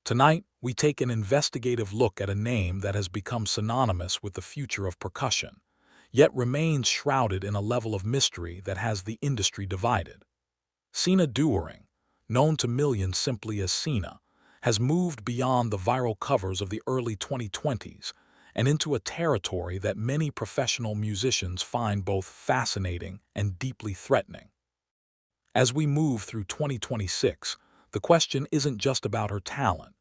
Tonight, we take an investigative look at a name that has become synonymous with the future of percussion, yet remains shrouded in a level of mystery that has the industry divided. Sina Doering, known to millions simply as Sina, has moved beyond the viral covers of the early 2020s and into a territory that many professional musicians find both fascinating and deeply threatening. As we move through 2026, the question isn't just about her talent,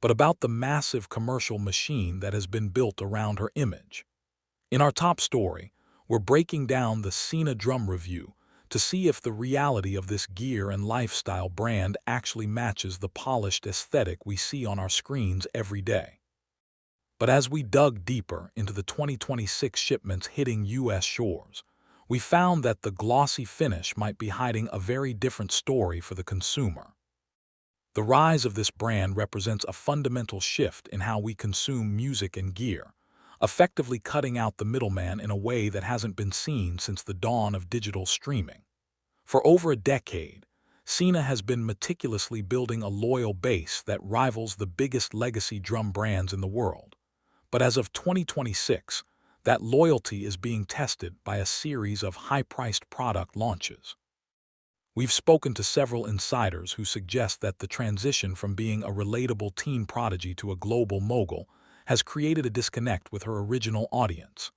but about the massive commercial machine that has been built around her image. In our top story, we're breaking down the Sina Drum review to see if the reality of this gear and lifestyle brand actually matches the polished aesthetic we see on our screens every day. But as we dug deeper into the 2026 shipments hitting U.S. shores, we found that the glossy finish might be hiding a very different story for the consumer. The rise of this brand represents a fundamental shift in how we consume music and gear, effectively cutting out the middleman in a way that hasn't been seen since the dawn of digital streaming. For over a decade, Sina has been meticulously building a loyal base that rivals the biggest legacy drum brands in the world. But as of 2026, that loyalty is being tested by a series of high-priced product launches. We've spoken to several insiders who suggest that the transition from being a relatable teen prodigy to a global mogul has created a disconnect with her original audience.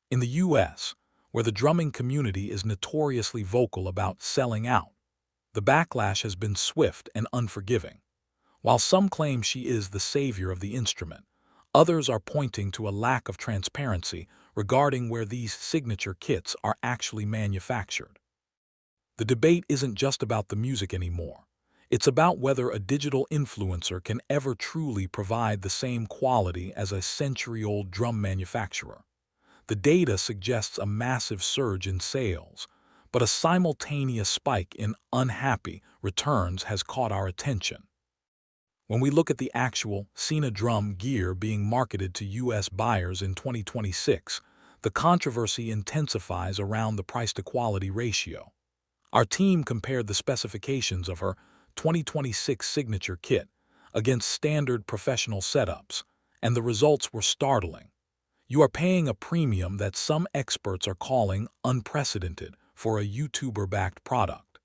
In the US, where the drumming community is notoriously vocal about selling out, the backlash has been swift and unforgiving. While some claim she is the savior of the instrument, others are pointing to a lack of transparency regarding where these signature kits are actually manufactured. The debate isn't just about the music anymore. It's about whether a digital influencer can ever truly provide the same quality as a century-old drum manufacturer. The data suggests a massive surge in sales, but a simultaneous spike in unhappy returns has caught our attention. When we look at the actual Sina Drum gear being marketed to U.S. buyers in 2026, the controversy intensifies around the price-to-quality ratio. Our team compared the specifications of her 2026 signature kit against standard professional setups, and the results were startling. You are paying a premium that some experts are calling unprecedented for a YouTuber-backed product.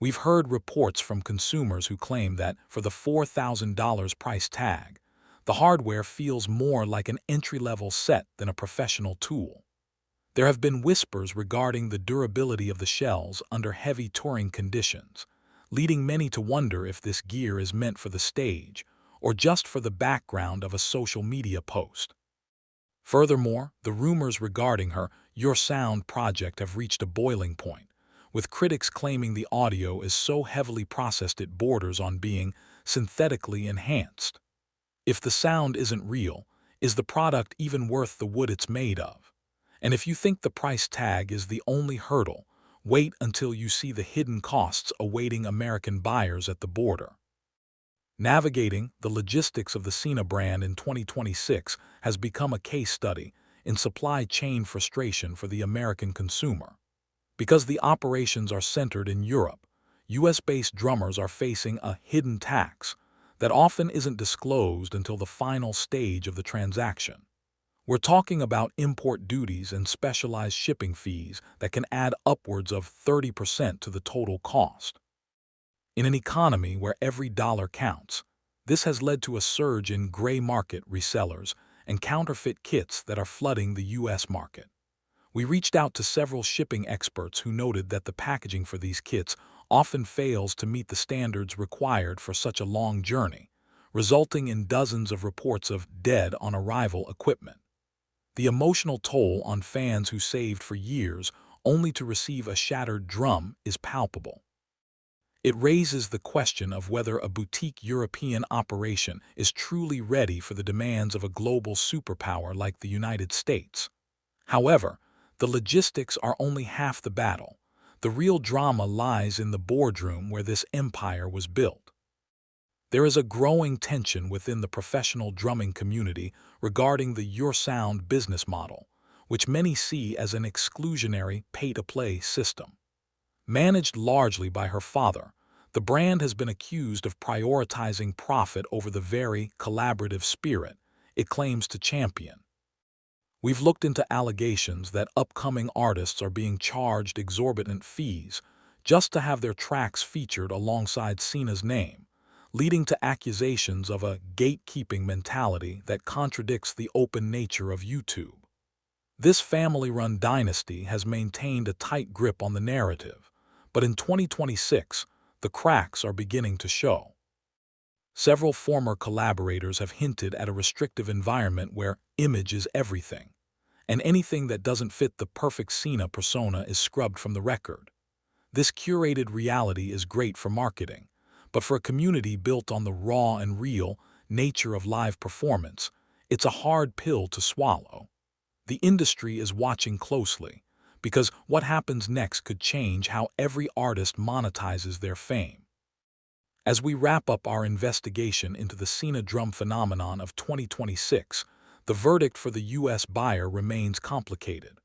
We've heard reports from consumers who claim that for the $4,000 price tag, the hardware feels more like an entry-level set than a professional tool. There have been whispers regarding the durability of the shells under heavy touring conditions, leading many to wonder if this gear is meant for the stage or just for the background of a social media post. Furthermore, the rumors regarding her YourSound project have reached a boiling point, with critics claiming the audio is so heavily processed it borders on being synthetically enhanced. If the sound isn't real, is the product even worth the wood it's made of? And if you think the price tag is the only hurdle, wait until you see the hidden costs awaiting American buyers at the border. Navigating the logistics of the Sina brand in 2026 has become a case study in supply chain frustration for the American consumer. Because the operations are centered in Europe, US-based drummers are facing a hidden tax that often isn't disclosed until the final stage of the transaction. We're talking about import duties and specialized shipping fees that can add upwards of 30% to the total cost. In an economy where every dollar counts, this has led to a surge in gray market resellers and counterfeit kits that are flooding the U.S. market. We reached out to several shipping experts who noted that the packaging for these kits often fails to meet the standards required for such a long journey, resulting in dozens of reports of dead-on-arrival equipment. The emotional toll on fans who saved for years only to receive a shattered drum is palpable. It raises the question of whether a boutique European operation is truly ready for the demands of a global superpower like the United States. However, the logistics are only half the battle. The real drama lies in the boardroom where this empire was built. There is a growing tension within the professional drumming community regarding the YourSound business model, which many see as an exclusionary pay-to-play system. Managed largely by her father, The brand has been accused of prioritizing profit over the very collaborative spirit it claims to champion. We've looked into allegations that upcoming artists are being charged exorbitant fees just to have their tracks featured alongside Sina's name, leading to accusations of a gatekeeping mentality that contradicts the open nature of YouTube. This family-run dynasty has maintained a tight grip on the narrative, but in 2026, the cracks are beginning to show. Several former collaborators have hinted at a restrictive environment where image is everything, and anything that doesn't fit the perfect Sina persona is scrubbed from the record. This curated reality is great for marketing, but for a community built on the raw and real nature of live performance, it's a hard pill to swallow. The industry is watching closely, because what happens next could change how every artist monetizes their fame. As we wrap up our investigation into the Sina Drum phenomenon of 2026, the verdict for the U.S. buyer remains complicated.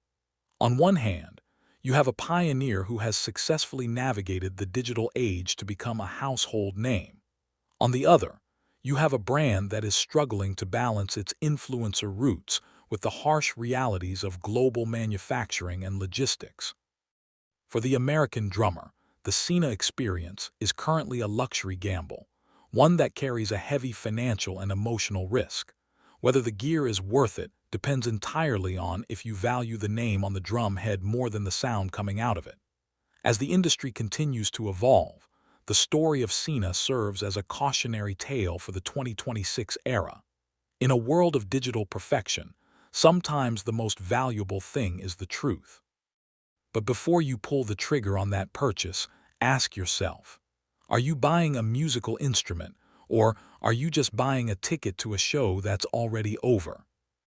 On one hand, you have a pioneer who has successfully navigated the digital age to become a household name. On the other, you have a brand that is struggling to balance its influencer roots with the harsh realities of global manufacturing and logistics. For the American drummer, the Sina experience is currently a luxury gamble, one that carries a heavy financial and emotional risk. Whether the gear is worth it depends entirely on if you value the name on the drum head more than the sound coming out of it. As the industry continues to evolve, the story of Sina serves as a cautionary tale for the 2026 era. In a world of digital perfection, sometimes the most valuable thing is the truth. But before you pull the trigger on that purchase, ask yourself, are you buying a musical instrument, or are you just buying a ticket to a show that's already over?